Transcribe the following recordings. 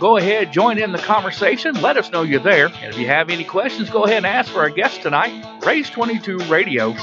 Go ahead, join in the conversation. Let us know you're there. And if you have any questions, go ahead and ask for our guest tonight, RACE22 Radio.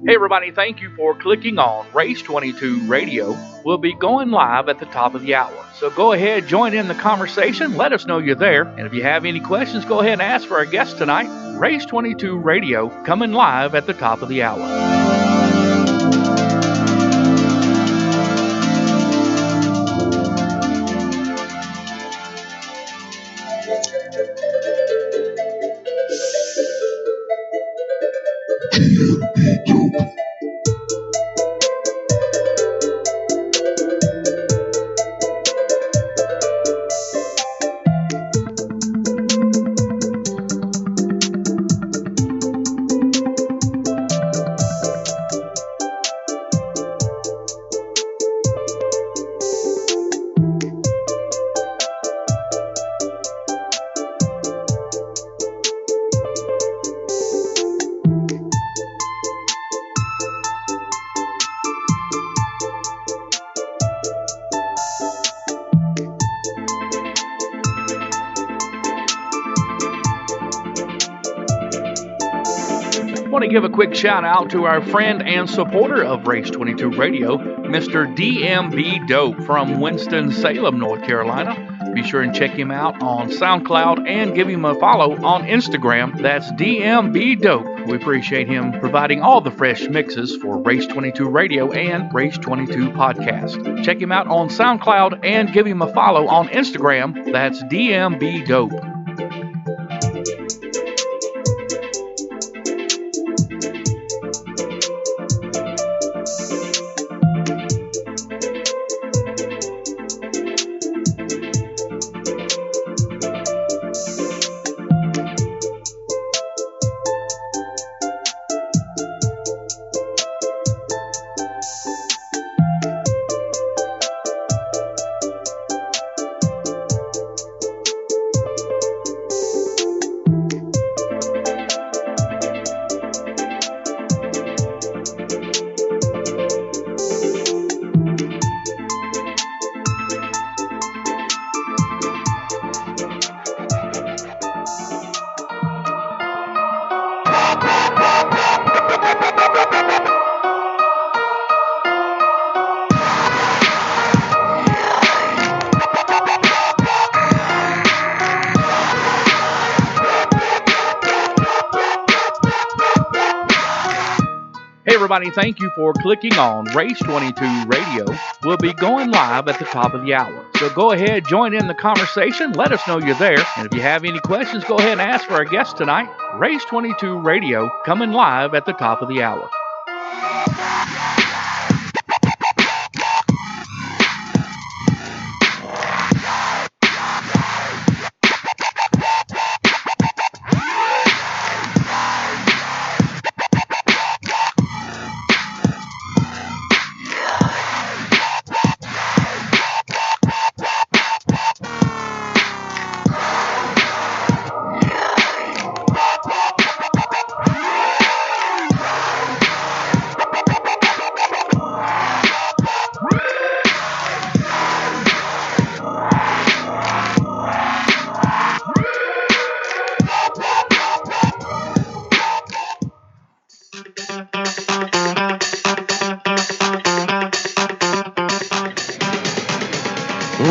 Hey everybody, thank you for clicking on RACE22 Radio. We'll be going live at the top of the hour. So go ahead, join in the conversation, let us know you're there. And if you have any questions, go ahead and ask for our guest tonight, RACE22 Radio, coming live at the top of the hour. I want to give a quick shout out to our friend and supporter of RACE22 Radio, Mr. DMB Dope from Winston-Salem, North Carolina. Be sure and check him out on SoundCloud and give him a follow on Instagram. That's DMB Dope. We appreciate him providing all the fresh mixes for RACE22 Radio and RACE22 Podcast. Check him out on SoundCloud and give him a follow on Instagram. That's DMB Dope. Everybody, thank you for clicking on RACE22 Radio. We'll be going live at the top of the hour. So go ahead, join in the conversation, let us know you're there. And if you have any questions, go ahead and ask for our guest tonight, RACE22 Radio, coming live at the top of the hour.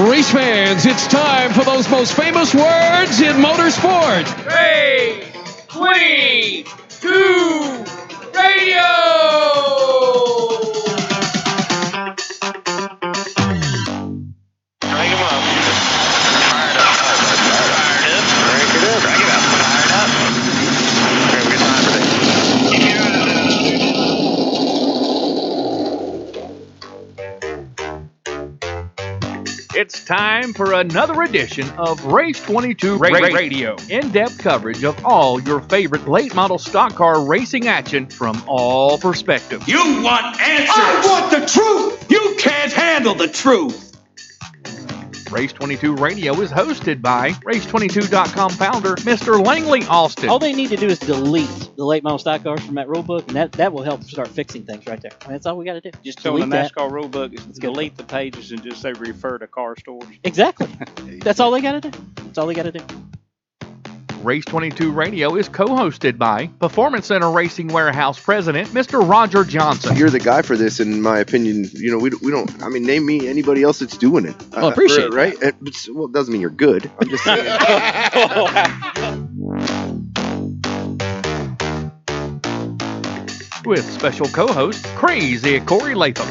Race fans, it's time for those most famous words in motorsport. RACE22 Radio! Crank him up. Fired up. Crank it up. It's time for another edition of RACE22 Radio. In-depth coverage of all your favorite late model stock car racing action from all perspectives. You want answers! I want the truth! You can't handle the truth! RACE22 Radio is hosted by Race22.com founder, Mr. Langley Austin. All they need to do is delete the late model stock cars from that rule book, and that will help start fixing things right there. That's all we got to do. Just So delete in the that. NASCAR rule book, is delete the pages and just say refer to car stores. Exactly. That's all they got to do. That's all they got to do. Race22 Radio is co-hosted by Performancenter Racing Warehouse President, Mr. Roger Johnson. You're the guy for this, in my opinion. You know, we don't. I mean, name me anybody else that's doing it. Well, appreciate it, right? Well, it doesn't mean you're good. I'm just saying. With special co-host, Crazy Corey Latham.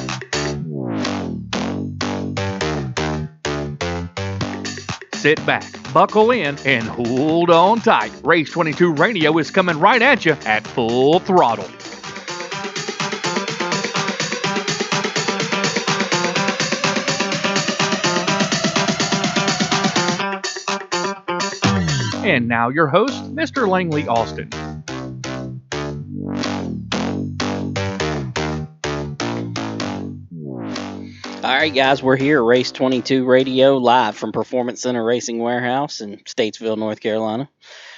Sit back, buckle in, and hold on tight. Race22 Radio is coming right at you at full throttle. And now your host, Mr. Langley Austin. All right, guys, we're here at RACE22 Radio, live from Performancenter Racing Warehouse in Statesville, North Carolina.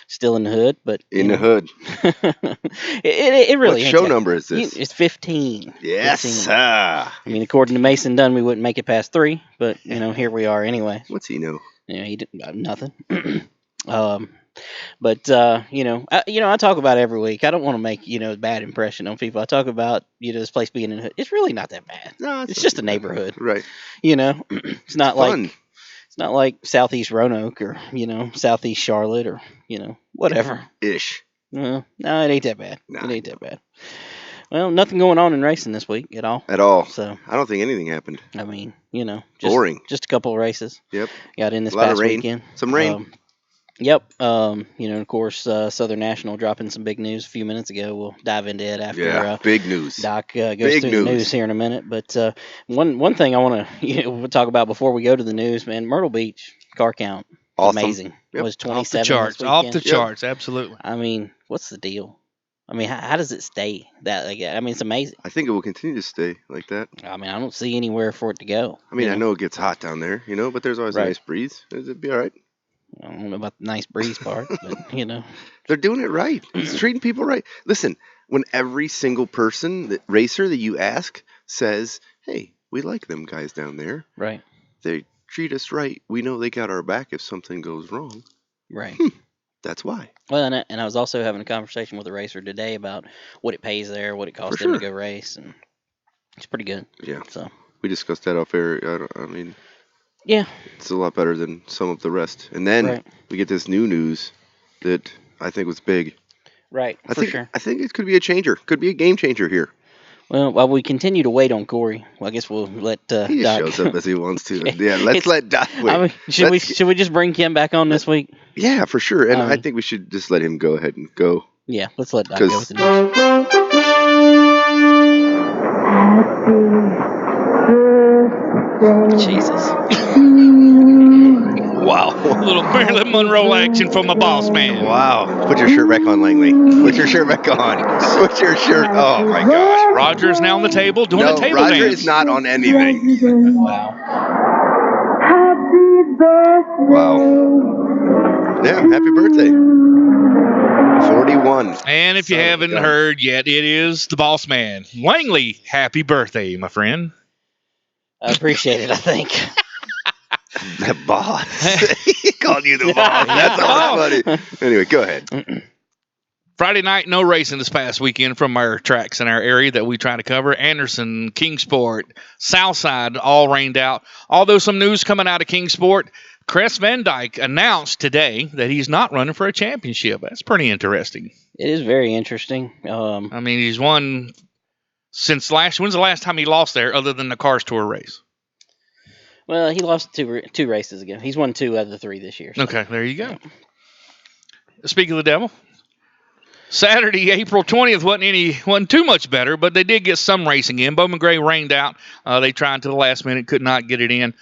Still in the hood, but... In the hood. it really What ain't show that- number is this? It's 15. Yes, 15. sir. I mean, according to Mason Dunn, we wouldn't make it past 3, but, here we are anyway. What's he know? He didn't nothing. But I talk about it every week. I don't want to make a bad impression on people. I talk about this place being in the hood. It's really not that bad. No, It's just a neighborhood. Right. It's not Fun. like it's not like Southeast Roanoke or Southeast Charlotte or whatever. Ish. No, it ain't that bad. Nah. It ain't that bad. Well, nothing going on in racing this week at all. At all. So I don't think anything happened. I mean, just Boring. Just a couple of races. Yep. Got in this A lot of past rain. weekend. Some rain. Yep. Of course, Southern National dropping some big news a few minutes ago. We'll dive into it after Big news. Doc goes Big through news. the news here in a minute. But one thing I want to we'll talk about before we go to the news, man. Myrtle Beach car count, Awesome. amazing. Yep. It was 27 Off this the weekend. charts, absolutely. I mean, what's the deal? I mean, how does it stay that? I mean, it's amazing. I think it will continue to stay like that. I mean, I don't see anywhere for it to go. I mean, I know it gets hot down there, but there's always Right. a nice breeze. It'd be all right. I don't know about the nice breeze part, but They're doing it right. It's treating people right. Listen, when every single racer that you ask says, hey, we like them guys down there. right, They treat us right. We know they got our back if something goes wrong. right. That's why. Well, and I was also having a conversation with a racer today about what it pays there, what it costs For them to sure. go race, and it's pretty good. Yeah. So We discussed that off air. I mean, yeah, it's a lot better than some of the rest. And then Right. we get this new news that I think was big. right, I for think sure. I think it could be a changer. Could be a game changer here. Well, while we continue to wait on Corey, I guess we'll let He just Doc. shows up as he wants to. Yeah, let's let Doc wait. I mean, should we just bring Kim back on this week? Yeah, for sure. And I I mean- think we should just let him go ahead and go. Yeah, let's let Doc go 'Cause- with the news. Jesus. Wow. A little Marilyn Monroe action from a boss man. Wow. Put your shirt back on, Langley. Put your shirt back on. Put your shirt. Oh, my gosh. Roger is now on the table doing No, a table Roger dance. is not on anything. Wow. Wow. Yeah, happy birthday. 41. And if you Son of a haven't gun. heard yet, it is the boss man. Langley, happy birthday, my friend. I appreciate it, I think. The boss. He called you the boss. That's all funny. Anyway, go ahead. Friday night, no racing this past weekend from our tracks in our area that we try to cover. Anderson, Kingsport, Southside, all rained out. Although some news coming out of Kingsport, Chris Van Dyke announced today that he's not running for a championship. That's pretty interesting. It is very interesting. I mean, he's won since when's the last time he lost there other than the Cars Tour race? Well, he lost two races ago. He's won 2 out of the 3 this year. So. Okay, there you go. Speak of the devil. Saturday, April 20th wasn't too much better, but they did get some racing in. Bowman Gray rained out. They tried to the last minute, could not get it in.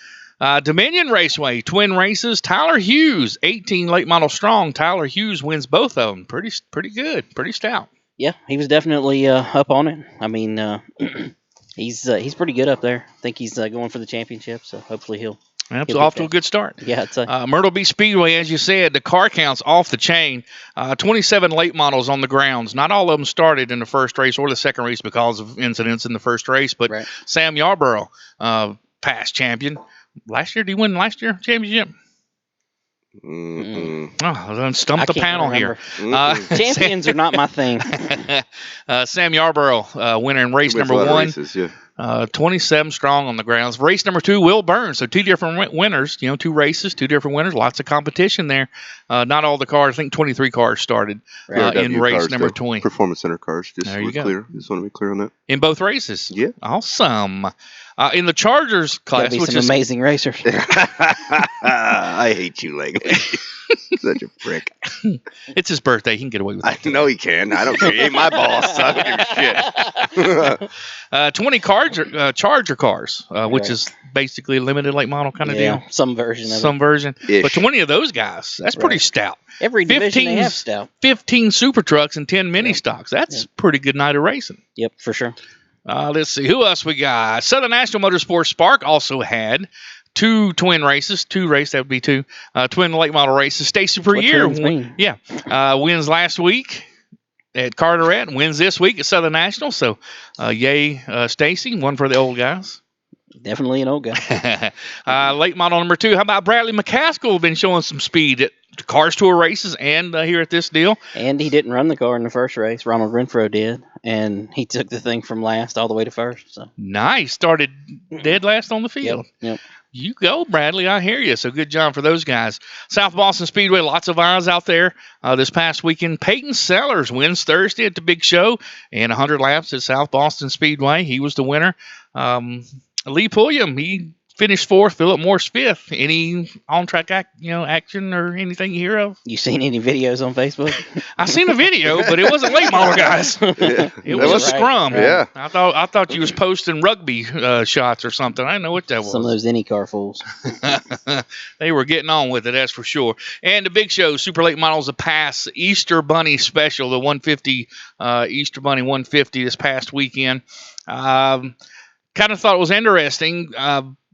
Dominion Raceway, twin races. Tyler Hughes, 18 late model strong. Tyler Hughes wins both of them. Pretty good. Pretty stout. Yeah, he was definitely up on it. I mean, he's pretty good up there. I think he's going for the championship, so hopefully he'll Off to a good start. Yeah, I'd say. Myrtle Beach Speedway, as you said, the car count's off the chain. 27 late models on the grounds. Not all of them started in the first race or the second race because of incidents in the first race, but Right. Sam Yarborough, past champion. Last year, did he win last year championship? Oh, I done stumped the panel here. Champions are not my thing. Sam Yarborough, winner in race number 1. Races, yeah. 27 strong on the grounds. Race number 2, Will Burns. So 2 different winners, 2 races, 2 different winners. Lots of competition there. Not all the cars. I think 23 cars started in race cars, number though. 20. Performance Center cars. There you go. Clear. Just want to be clear on that. In both races. Yeah. Awesome. In the Chargers class, Gotta be which some is amazing racers. I hate you, Langley. Such a prick. It's his birthday. He can get away with it. I know he can. I don't care. He ain't my boss. So I don't give a shit. 20 Charger cars, which is basically a limited late model kind of deal. Some version of it. Some version. Ish. But 20 of those guys, that's pretty stout. Every division they have stout. 15 super trucks and 10 mini stocks. That's a pretty good night of racing. Yep, for sure. Let's see. Who else we got? Southern National Motorsports Spark also had 2 twin races. 2 races, that would be 2. Twin late model races. Stacy Perrier. Wins last week at Carteret. Wins this week at Southern National. So, yay, Stacy. One for the old guys. Definitely an old guy. Late model number 2. How about Bradley McCaskill? Been showing some speed at Cars Tour races and here at this deal. And he didn't run the car in the first race. Ronald Renfro did. And he took the thing from last all the way to first. So nice. Started dead last on the field. Yep. You go, Bradley. I hear you. So good job for those guys. South Boston Speedway, lots of eyes out there this past weekend. Peyton Sellers wins Thursday at the big show and 100 laps at South Boston Speedway. He was the winner. Lee Pulliam, he finished 4th. Philip Morris 5th. Any on-track action or anything you hear of? You seen any videos on Facebook? I seen a video, but it wasn't late model guys. It was a scrum. Yeah. I thought you was posting rugby shots or something. I didn't know what that was. Some of those IndyCar fools. They were getting on with it, that's for sure. And the big show, Super Late Models of Pass Easter Bunny Special, the 150 Easter Bunny 150 this past weekend. Kind of thought it was interesting.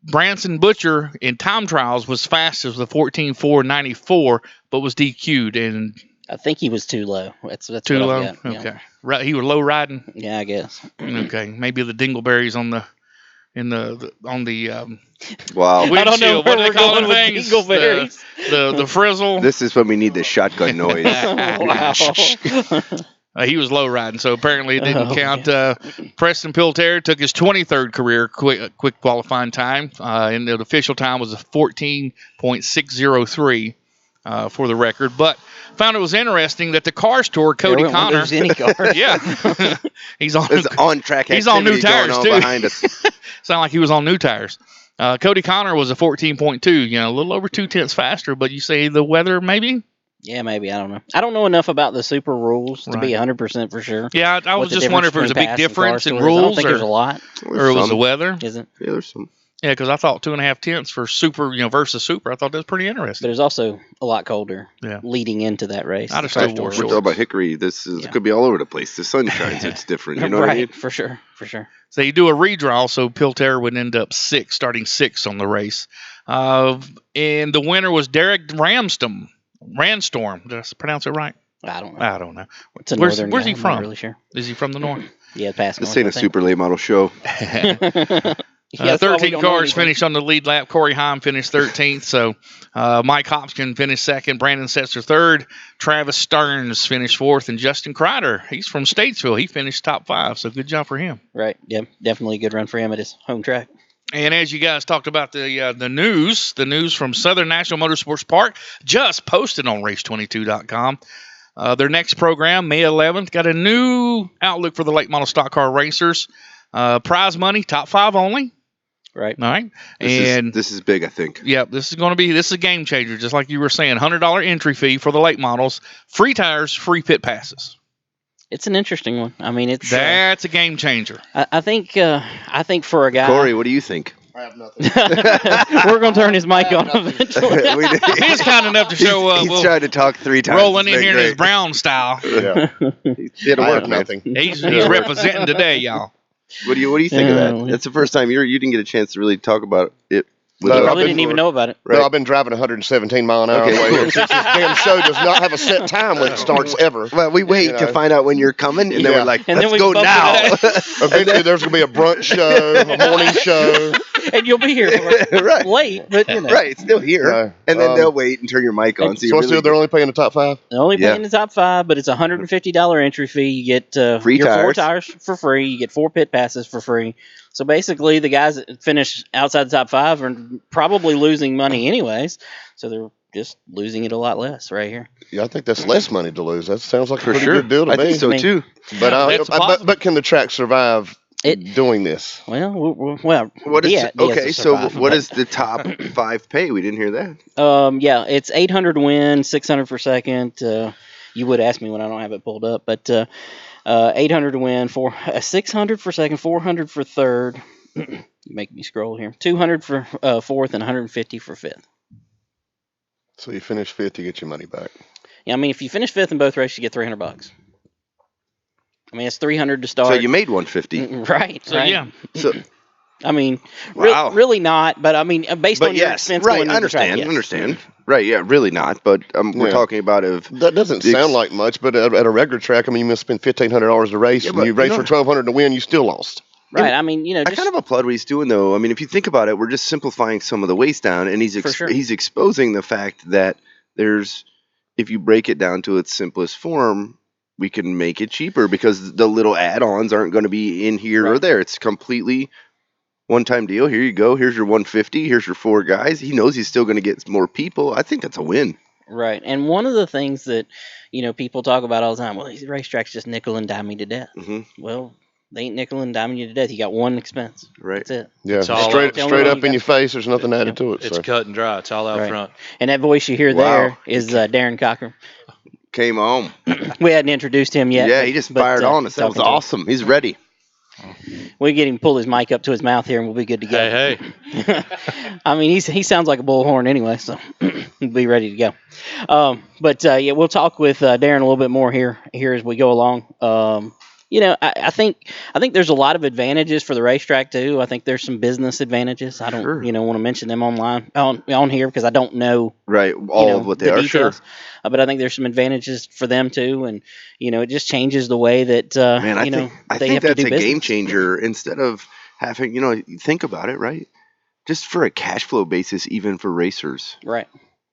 Branson Butcher in time trials was fastest with a 14.494, but was DQ'd, and I think he was too low. That's too what low. I've got, Okay, right. He was low riding. Yeah, I guess. Okay, maybe the dingleberries on the Wow. I don't know windshield. where What do they we're call going them with things? dingleberries. The frizzle. This is when we need the shotgun noise. Wow. He was low riding, so apparently it didn't count. Preston Pilter took his 23rd career quick qualifying time, and the official time was a 14.603 for the record. But found it was interesting that the Cars Tour, Cody Connor, yeah, he's on track. He's on new tires too. Behind us. Sound like he was on new tires. Cody Connor was a 14.2, a little over 0.2 faster. But you say the weather, maybe. Yeah, maybe. I don't know. I don't know enough about the super rules to be 100% for sure. Yeah, I was just wondering if there was a big difference in rules. I don't think there's a lot. Or it was the weather. Isn't? Yeah, there's some. Yeah, because I thought 2.5 tenths for super, versus super. I thought that was pretty But interesting. it's also a lot colder Yeah. leading into that race. I'd have still wore We're talking about Hickory. This could be all over the place. The sun shines. It's different. You know what I mean? For sure. So you do a redraw, so Pilter would end up starting 6th on the race. And the winner was Derek Ranstorm. Did I pronounce it right? I don't know. I don't know. It's a Where's northern he guy, I'm from? not really sure. Is he from the north? Yeah, past This north, ain't I a think. super late model show. Yeah, that's why we 13 don't know cars anything. finished on the lead lap. Corey Heim finished 13th. So Mike Hopkins finished 2nd. Brandon Setzer 3rd. Travis Stearns finished 4th. And Justin Kreider, he's from Statesville. He finished top 5. So good job for him. Right. Yeah, definitely a good run for him at his home track. And as you guys talked about the news from Southern National Motorsports Park, just posted on race22.com. Their next program, May 11th, got a new outlook for the late model stock car racers. Prize money, top 5 only. Right. All right. This is big, I think. Yep, this is a game changer, just like you were saying. $100 entry fee for the late models, free tires, free pit passes. It's an interesting one. I mean, it's That's a game changer. I think for a guy. Corey, what do you think? I have nothing. We're going to turn his mic on eventually. He's kind enough to show up. He's tried to talk 3 times. Rolling in here in his Brown style. Yeah. It'll I work, have man. nothing. He's representing today, y'all. What do you think of that? That's the first time you didn't get a chance to really talk about it. No, I I've probably been- didn't even know about it. No, I've been driving 117 mile an hour Okay, away cool. here since this damn show does not have a set time when it starts ever. Well, we wait You know. to find out when you're coming, and then Yeah. we're like, And then let's we go bump it now. Eventually, there's going to be a brunch show, a morning show. And you'll be here Right. late, but you know. Right, it's still here. No, And then they'll wait and turn your mic on. So they're only paying the top 5? They're only paying Yeah. the top 5, but it's a $150 entry fee. You get Free your 4 tires. tires for free. You get 4 pit passes for free. So basically, the guys that finish outside the top 5 are probably losing money anyways. So they're just losing it a lot less right here. Yeah, I think that's less money to lose. That sounds like a for pretty sure. good deal to I me. think so too. But can the track survive doing this? Well, What is Diaz okay? will So survive, what but- is the top 5 pay? We didn't hear that. Yeah, it's 800 to win, 600 for second. You would ask me when I don't have it pulled up, but 800 to win, 600 for second, 400 for third. You make me scroll here. 200 for fourth, and 150 for fifth. So you finish 5th, you get your money back. Yeah, I mean, if you finish fifth in both races, you get $300. I mean, it's 300 to start. So you made 150. Right. So, right. yeah. So I mean, Wow. really not, but I mean, based on your expense right. going I into the track, understand. yes. Understand. Right. Yeah. Really not. But we're Yeah. talking about if That doesn't the sound like much, but at a regular track, I mean, you must spend $1,500 to race, Yeah, and but you race you for know- $1,200 to win, you still lost. Right. I mean, I kind of applaud what he's doing, though. I mean, if you think about it, we're just simplifying some of the waste down, and he's For sure. he's exposing the fact that if you break it down to its simplest form, we can make it cheaper because the little add-ons aren't going to be in here or Right. there. It's completely one-time deal. Here you go. Here's your 150. Here's your 4 guys. He knows he's still going to get more people. I think that's a win. Right. And one of the things that, people talk about all the time, well, these racetracks just nickel and dime you to death. Hmm. Well, they ain't nickel and diming you to death. You got one expense. Right. That's it. Yeah, It's all straight out. up in your face. There's nothing added to it. It's So. cut and dry. It's all out Right. front. And that voice you hear Wow. there is Daryn Cockram. Came home. We hadn't introduced him yet. Yeah, he just but, fired on us. That was talking to him. awesome. He's ready. We get him to pull his mic up to his mouth here, and we'll be good to go. Hey. I mean, he sounds like a bullhorn anyway, so we'll be ready to go. But we'll talk with Daryn a little bit more here as we go along. I think there's a lot of advantages for the racetrack too. I think there's some business advantages. I don't, Sure. want to mention them on here because I don't know Right. All of what they the are. details. Sure. But I think there's some advantages for them too, and it just changes the way that Man, I they think have to that's do a business. game changer. Instead of having, you think about it, right? Just for a cash flow basis, even for racers, Right.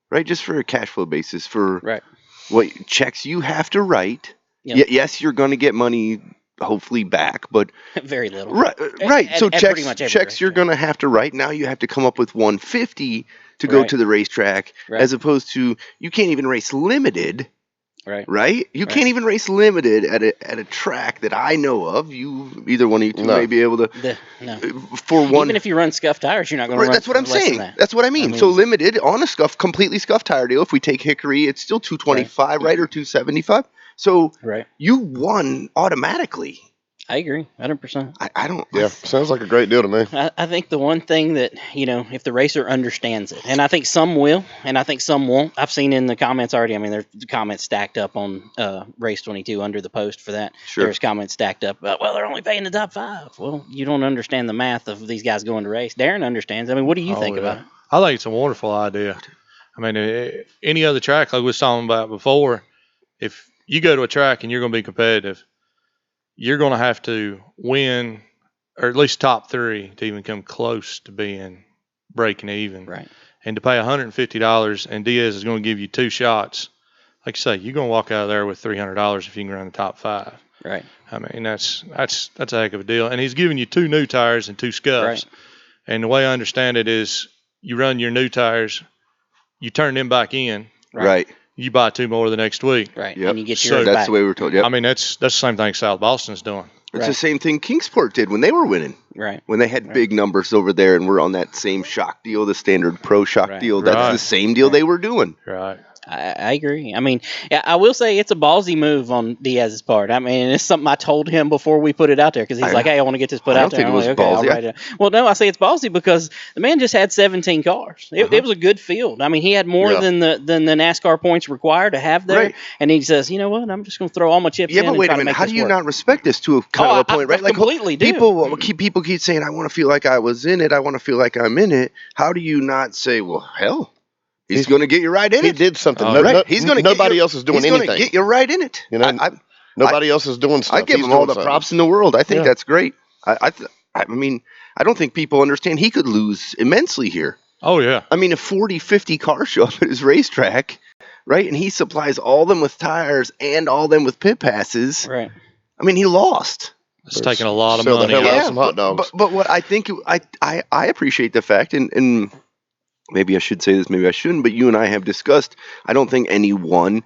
right? Just for a cash flow basis for Right. what checks you have to write. Yep. Yes, you're going to get money hopefully back, but Very little. right, right. At- So at pretty much every checks you're racetrack. going to have to write. Now you have to come up with 150 to go Right. to the racetrack, Right. as opposed to you can't even race limited. Right. Right? You Right. can't even race limited at a track that I know of. Either one of you two No. may be able to No. for one. Even if you run scuffed tires, you're not going to Right, run. that's what I'm less than saying. that. That's what I mean. I mean- So limited on a completely scuffed tire deal. If we take Hickory, it's still 225, right, or 275. So Right. you won automatically. I agree, 100%. I don't. Yeah, sounds like a great deal to me. I think the one thing that, if the racer understands it, and I think some will, and I think some won't. I've seen in the comments already, I mean, there's comments stacked up on RACE22 under the post for that. Sure. There's comments stacked up, well, they're only paying the top 5. Well, you don't understand the math of these guys going to race. Daryn understands. I mean, what do you think about it? I think it's a wonderful idea. I mean, any other track like we was talking about before, if you go to a track and you're going to be competitive, you're going to have to win, or at least top 3 to even come close to being breaking even. Right. And to pay $150, and Diaz is going to give you 2 shots. Like you say, you're going to walk out of there with $300 if you can run the top 5. Right. I mean, that's a heck of a deal. And he's giving you 2 new tires and 2 scuffs. Right. And the way I understand it is, you run your new tires, you turn them back in, Right. you buy 2 more the next week. Right. Yep. And you get So yours That's back. the way we were told. Yep. I mean, that's the same thing South Boston's doing. It's Right. the same thing Kingsport did when they were winning. Right. When they had big numbers over there and we're on that same shock deal, the standard pro shock Right. deal. That's Right. the same deal they were doing. Right. I agree. I mean, I will say it's a ballsy move on Diaz's part. I mean, it's something I told him before we put it out there because he's like, "Hey, I want to get this put out there." I don't think it was ballsy. I'll write it. Well, no, I say it's ballsy because the man just had 17 cars. It was a good field. I mean, he had more than the NASCAR points required to have there. Right. And he says, "You know what? I'm just going to throw all my chips in." Yeah, but wait a minute. How do you not respect this to a kind of a point, right? Like completely do. People keep saying, "I want to feel like I was in it. I want to feel like I'm in it." How do you not say, "Well, hell"? He's going to get you right in it. He did something. Right. He's going to nobody else is doing anything. He's going to get you right in it. You know, nobody else is doing stuff. I give him all the props in the world. I think that's great. I mean, I don't think people understand he could lose immensely here. Oh, yeah. I mean, if 40, 50 cars show up at his racetrack, right, and he supplies all them with tires and all them with pit passes, right? I mean, he lost. It's taking a lot of Sell the money. hell out of Yeah, some hot dogs. but what I think, I appreciate the fact, and maybe I should say this, maybe I shouldn't, but you and I have discussed, I don't think any one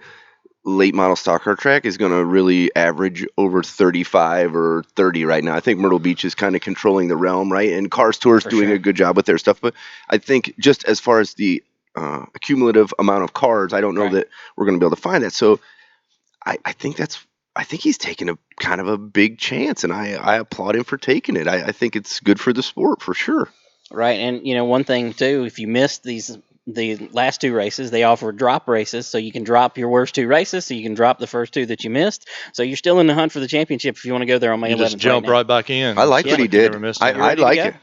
late model stock car track is going to really average over 35 or 30 right now. I think Myrtle Beach is kind of controlling the realm, right? And Cars Tour is doing a good job with their stuff. But I think just as far as the accumulative amount of cars, I don't know that we're going to be able to find that. So I think he's taking a kind of a big chance, and I applaud him for taking it. I think it's good for the sport for sure. Right, and one thing too, if you missed the last two races, they offer drop races, so you can drop your worst two races, so you can drop the first two that you missed. So you're still in the hunt for the championship if you want to go there on May 11th. Just jump right back in. I like what he did. I like it.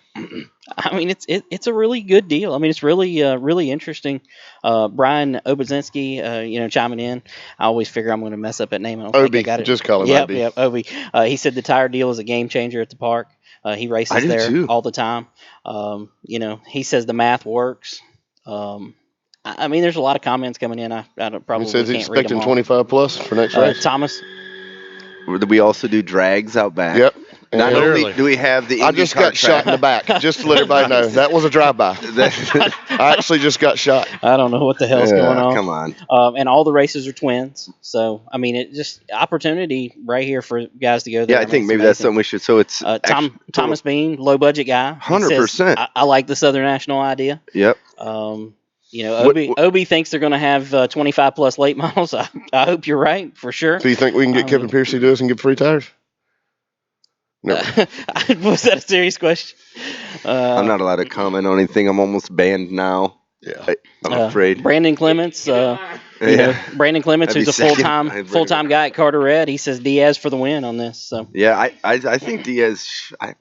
I mean, it's a really good deal. I mean, it's really really interesting. Brian Obazinski, chiming in. I always figure I'm going to mess up that name. I don't think I got it. Just call him Obi. Yep, Obi. He said the tire deal is a game changer at the park. He races there all the time. He says the math works. I mean, there's a lot of comments coming in. I don't probably He says can't he's read them expecting all. 25 plus for next race. Thomas. We also do drags out back. Yep. Not only do we have the I just got shot in the back, just to let everybody know. That was a drive-by. I actually just got shot. I don't know what the hell's going on. Come on. And all the races are twins. So, I mean, it just opportunity right here for guys to go there. Yeah, I think maybe that's something we should. So it's Thomas Bean, low budget guy. 100%. I like the Southern National idea. Yep. Obi thinks they're going to have 25 plus late models. I hope you're right for sure. Do you think we can get Kevin Pierce to do this and get free tires? No. Was that a serious question? I'm not allowed to comment on anything. I'm almost banned now. Yeah, I'm afraid. Brandon Clements. Brandon Clements, who's a full-time guy at Carter Red. He says Diaz for the win on this. So yeah, I think Diaz. I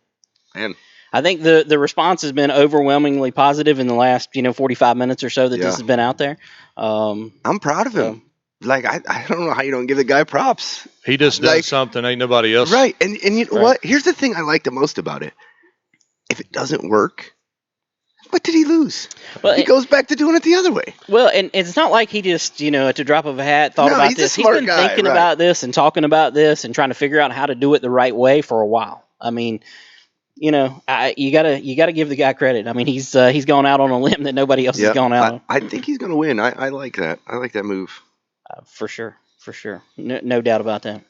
think the response has been overwhelmingly positive in the last 45 minutes or so that this has been out there. I'm proud of him. Like I don't know how you don't give the guy props. He just does something ain't nobody else. Right, and you know what? Here's the thing I like the most about it. If it doesn't work, what did he lose? Well, he goes back to doing it the other way. Well, and it's not like he just, at the drop of a hat thought about this. He's been thinking about this and talking about this and trying to figure out how to do it the right way for a while. I mean, you gotta give the guy credit. I mean, he's gone out on a limb that nobody else has gone out on. I think he's gonna win. I like that. I like that move. For sure. No doubt about that.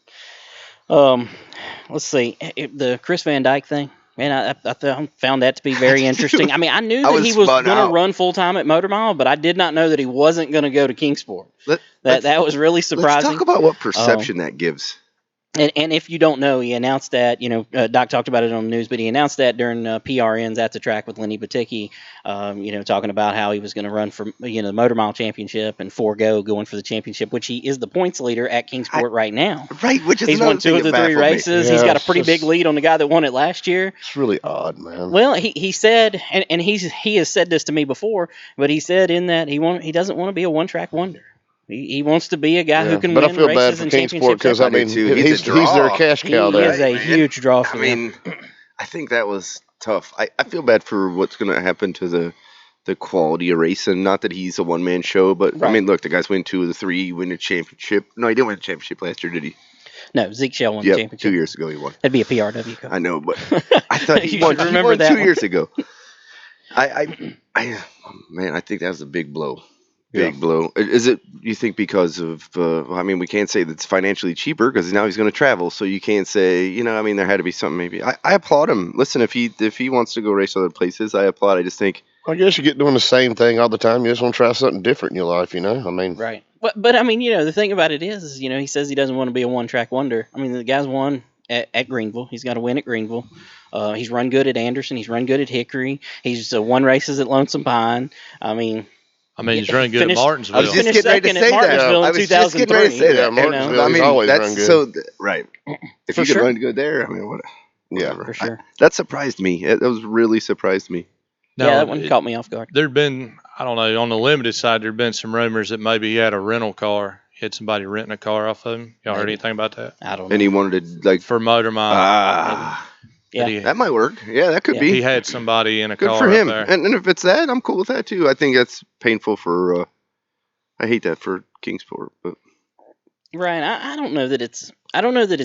Let's see. The Chris Van Dyke thing. Man, I found that to be very interesting. I mean, I knew that he was going to run full-time at Motor Mile, but I did not know that he wasn't going to go to Kingsport. That was really surprising. Let's talk about what perception that gives. And if you don't know, he announced that, Doc talked about it on the news, but he announced that during PRNs at the track with Lenny Baticki, talking about how he was going to run for, the Motor Mile Championship and forego going for the championship, which he is the points leader at Kingsport right now. Right, which is he's won 2 of the 3 races. He's got a pretty big lead on the guy that won it last year. It's really odd, man. Well, he said, and he has said this to me before, but he said in that he doesn't want to be a one-track wonder. He wants to be a guy who can win races and championships. But I feel bad for Kingsport because, I mean, he's their cash cow there. He is a huge draw for them. I think that was tough. I feel bad for what's going to happen to the quality of racing. Not that he's a one-man show, but, I mean, look, the guy's win 2 of the 3, win a championship. No, he didn't win a championship last year, did he? No, Zeke Shell won the championship. 2 years ago he won. That'd be a PRW Cup. I know, but I thought he won 2 years ago. Man, I think that was a big blow. Big blow. Is it, you think, because of, we can't say that it's financially cheaper because now he's going to travel. So you can't say, there had to be something maybe. I applaud him. Listen, if he wants to go race other places, I applaud. I just think I guess you get doing the same thing all the time. You just want to try something different in your life, I mean. Right. But I mean, the thing about it is, he says he doesn't want to be a one-track wonder. I mean, the guy's won at Greenville. He's got to win at Greenville. He's run good at Anderson. He's run good at Hickory. He's won races at Lonesome Pine. I mean, he's running good at Martinsville. I was just getting ready to say that. I was just getting ready to say that. Martinsville, he's always run good. Right. If For you sure. could run good there, I mean, whatever. For sure. That surprised me. That was really surprised me. Now, that one caught me off guard. There'd been, I don't know, on the limited side, there'd been some rumors that maybe he had a rental car. He had somebody renting a car off of him. Y'all heard anything about that? I don't know. And he wanted to, for Motor Mile. Yeah. That might work. Yeah, that could be. He had somebody in a Good car for him. up there. And if it's that, I'm cool with that too. I think that's painful for. I hate that for Kingsport, but. Ryan, I don't know that it's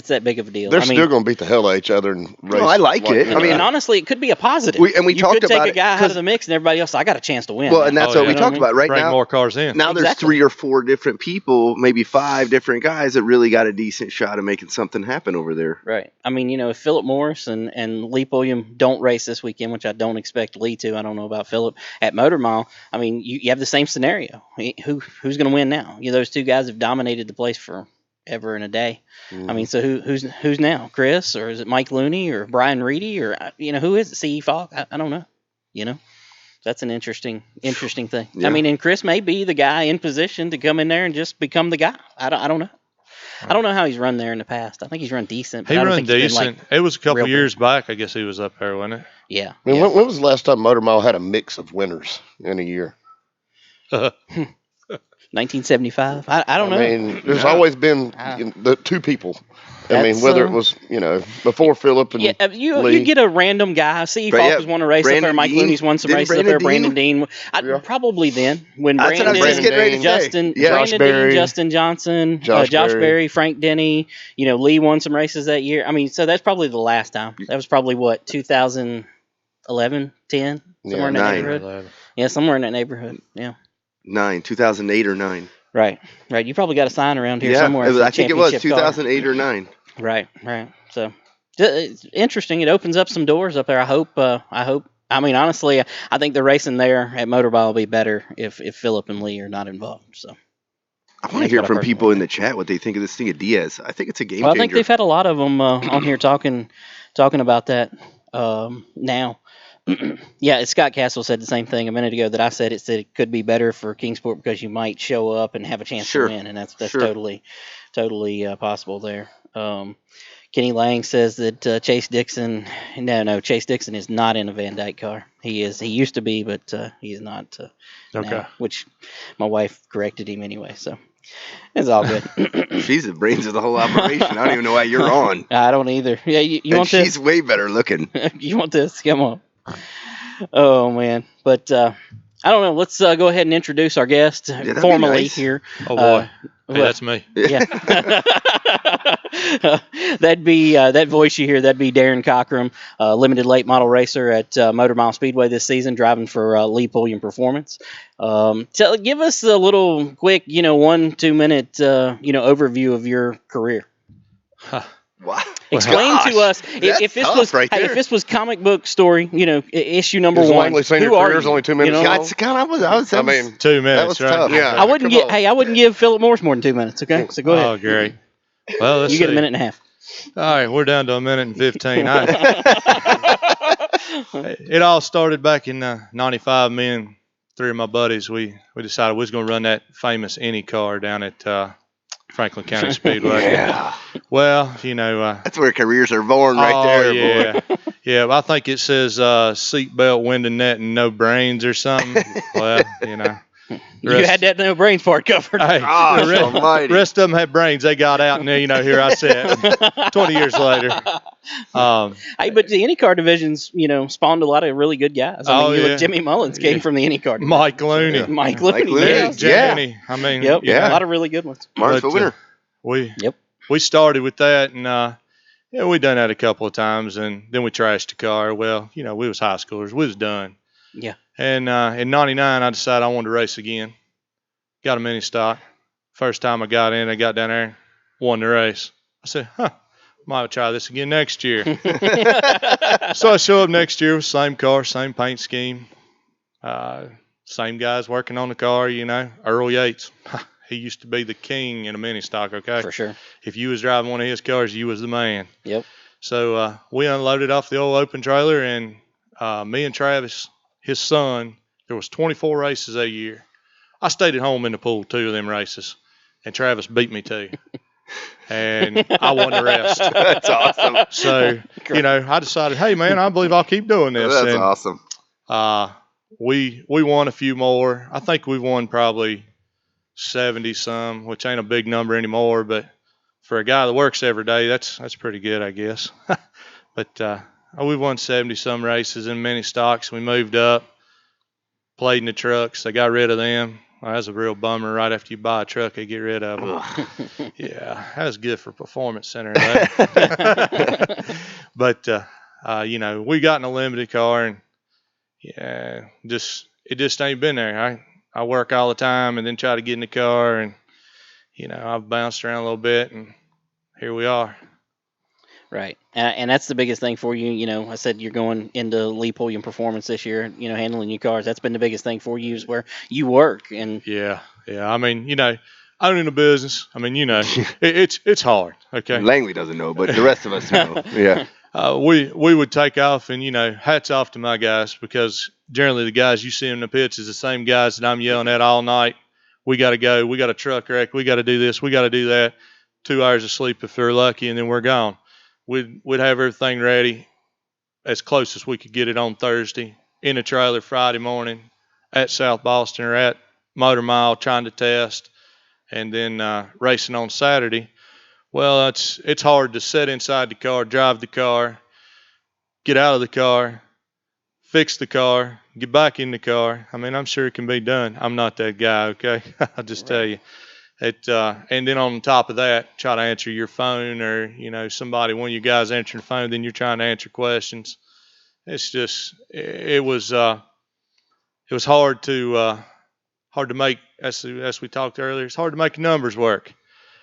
that big of a deal. They're still going to beat the hell out of each other and race. No, I like it. I mean, and honestly, it could be a positive. We you talked could about take a guy out of the mix, and everybody else, I got a chance to win. Well, and that's what we talked about right Bring now. more cars in. Now there's 3 or 4 different people, maybe 5 different guys that really got a decent shot of making something happen over there. Right. I mean, if Philip Morris and Lee Pulliam don't race this weekend, which I don't expect Lee to, I don't know about Philip, at Motor Mile, I mean, you have the same scenario. Who's going to win now? Those 2 guys have dominated the place for ever and a day. I mean, so who's now? Chris, or is it Mike Looney or Brian Reedy, or who is it? C.E. Falk? I don't know. That's an interesting thing. Yeah. I mean, and Chris may be the guy in position to come in there and just become the guy. I don't know. I don't know how he's run there in the past. I think he's run decent. But He I don't run think he's been, decent. It was a couple real years back. I guess he was up there, wasn't it? Yeah. I mean, when was the last time Motor Mile had a mix of winners in a year? 1975. I don't know. I mean, there's always been the 2 people. I mean, whether it was, before Phillip and you Lee. get a random guy. C.E. Falk has won a race up there. Mike Looney's won some races up there. Brandon Dean. Probably then. When That's Brandon, what I was just getting ready to Justin, say. Yeah. Brandon Berry, Dean, Justin Johnson, Josh Josh Berry. Berry, Frank Denny. Lee won some races that year. I mean, so that's probably the last time. That was probably, 2011, 10? Somewhere in that 9. neighborhood. Yeah, somewhere in that neighborhood. Yeah. 2008 or 9. Right. You probably got a sign around here somewhere. I think it was championship car. 2008 or 9. Right. So it's interesting. It opens up some doors up there. I hope. I mean, honestly, I think the racing there at Motor Mile will be better if Phillip and Lee are not involved. So I want to hear from people in the chat what they think of this thing at Diaz. I think it's a game changer. I think they've had a lot of them on here talking about that now. Yeah, Scott Castle said the same thing a minute ago that I said. It said it could be better for Kingsport because you might show up and have a chance to win, and that's totally possible there. Kenny Lang says that Chase Dixon. No, Chase Dixon is not in a Van Dyke car. He is. He used to be, but he's not. Okay. Now, which my wife corrected him anyway, so it's all good. She's the brains of the whole operation. I don't even know why you're on. I don't either. Yeah, you want this? this? She's way better looking. You want this? Come on. Oh man, but I don't know. Let's go ahead and introduce our guest formally here. Oh boy, hey, that's me. Yeah, that'd be that voice you hear. That'd be Daryn Cockram, limited late model racer at Motor Mile Speedway this season, driving for Lee Pulliam Performance. So give us a little quick, 1-2 minute, overview of your career. What? Explain to us if this was if this was comic book story, issue number 1. Who are you? Only 2 minutes. I mean, 2 minutes. That was right? tough. Yeah. I wouldn't give Philip Morris more than 2 minutes. Okay, so go ahead. Oh, great. Well, let's You get a see. minute and a half. All right, we're down to a minute and 15. It all started back in '95. Me and 3 of my buddies, we decided we was going to run that famous Any car down at Franklin County Speedway. Yeah. Well, That's where careers are born right there, yeah. boy. Yeah, well, I think it says seatbelt, window net, and no brains or something. Well, You had that no brains part covered. Hey, Gosh the almighty. rest of them had brains. They got out, and here I sat 20 years later. Hey, but the IndyCar division's, spawned a lot of really good guys. Look, Jimmy Mullins came from the IndyCar division. Mike Looney. Mike Looney. Looney. Yeah. Jenny. I mean, Yep. Yeah. A lot of really good ones. Martinsville winner. We started with that, and we done that a couple of times, and then we trashed the car. Well, we was high schoolers. We was done. Yeah. And in '99, I decided I wanted to race again. Got a mini stock. First time I got in, I got down there, won the race. I said, might try this again next year. So I show up next year with same car, same paint scheme. Same guys working on the car, Earl Yates. He used to be the king in a mini stock, okay? For sure. If you was driving one of his cars, you was the man. Yep. So we unloaded off the old open trailer, and me and Travis, his son, there was 24 races a year. I stayed at home in the pool 2 of them races, and Travis beat me 2. And I won the rest. That's awesome. So, I decided, hey, man, I believe I'll keep doing this. That's and, awesome. We won a few more. I think we won probably 70 some, which ain't a big number anymore, but for a guy that works every day, that's pretty good, I guess. But we won 70 some races in mini stocks. We moved up, played in the trucks. They got rid of them. Well, that's a real bummer. Right after you buy a truck, they get rid of them. Yeah, that was good for Performancenter. But we got in a limited car, and it just ain't been there. I work all the time and then try to get in the car, and I've bounced around a little bit, and here we are. Right. And that's the biggest thing for you. I said you're going into Lee Pulliam Performance this year, handling your cars. That's been the biggest thing for you, is where you work. And yeah. I mean, owning a business, I mean, it's hard. Okay. Langley doesn't know, but the rest of us know. Yeah. We would take off, and hats off to my guys, because generally the guys you see in the pits is the same guys that I'm yelling at all night. We got to go. We got a truck wreck. We got to do this. We got to do that. 2 hours of sleep if they're lucky, and then we're gone. We'd have everything ready as close as we could get it on Thursday, in a trailer Friday morning at South Boston or at Motor Mile trying to test, and then racing on Saturday. Well, it's hard to sit inside the car, drive the car, get out of the car, fix the car, get back in the car. I mean, I'm sure it can be done. I'm not that guy, okay? I'll just tell you. And then on top of that, try to answer your phone, or somebody, one of you guys answering the phone, then you're trying to answer questions. It's just it was hard to make, as we talked earlier. It's hard to make the numbers work.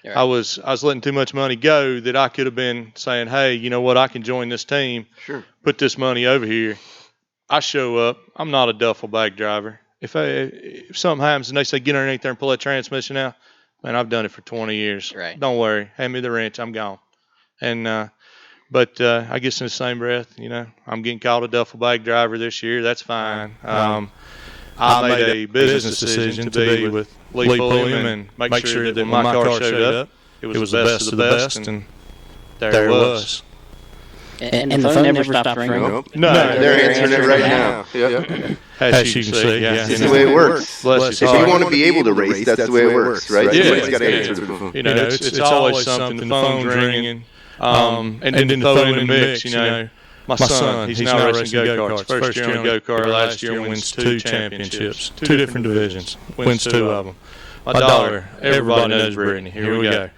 Right. I was letting too much money go that I could have been saying, hey, you know what, I can join this team. Sure. Put this money over here. I show up. I'm not a duffel bag driver. If something happens and they say get underneath there and pull that transmission out, man, I've done it for 20 years. Right. Don't worry. Hand me the wrench. I'm gone. And but I guess in the same breath, I'm getting called a duffel bag driver this year. That's fine. I made a business decision to be with Lee Pulliam and make sure that when my car showed up, it was the best of the best, and there it was. And the phone never stopped ringing. Nope. No, they're answering it right now. Yep. As you can see, yeah. It's the way it works. If you want to be able to race, that's the way it works, right? Yeah. Somebody's got to answer the phone. It's always something. The phone's ringing. And then throw in the mix, my son, he's now racing go-karts. First year on go-kart, last year wins 2 championships, 2 different divisions, wins 2 of them. My daughter, everybody knows Brittany. Here we go.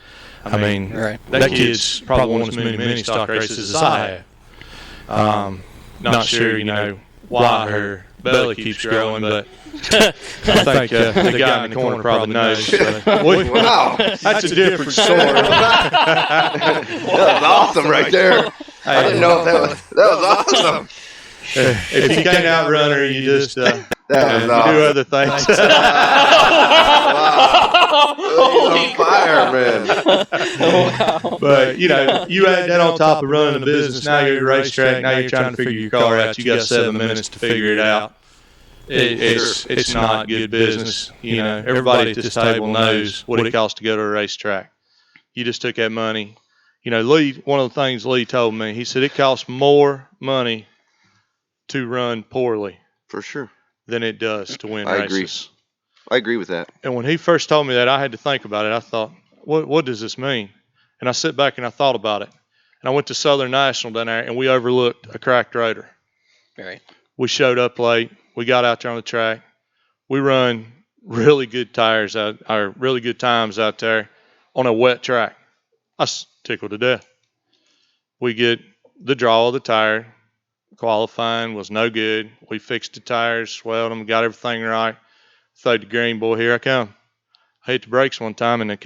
I mean, right. That kid's probably won as many mini-stock races as I have. Not sure, why her belly keeps growing, but I think the guy in the corner probably knows. So. Wow. That's a different story. That was awesome right there. I didn't know if that was awesome. If you can't outrun her, you just that was do awesome. other things. Wow. He's on fire, man. Wow. But, you add that on top of running a business. Now you're at a racetrack. Now you're trying to figure your car out. You got 7 minutes to figure it out. It's not good business. Everybody at this table knows what it costs to go to a racetrack. You just took that money. Lee, one of the things Lee told me, he said it costs more money to run poorly. For sure. Than it does to win I races. I agree with that. And when he first told me that, I had to think about it. I thought, what does this mean? And I sit back and I thought about it. And I went to Southern National down there, and we overlooked a cracked rotor. Right. We showed up late. We got out there on the track. We run really good times out there on a wet track. I was tickled to death. We get the draw of the tire. Qualifying was no good. We fixed the tires, swelled them, got everything right. Throw the green, boy, here I come. I hit the brakes one time, and the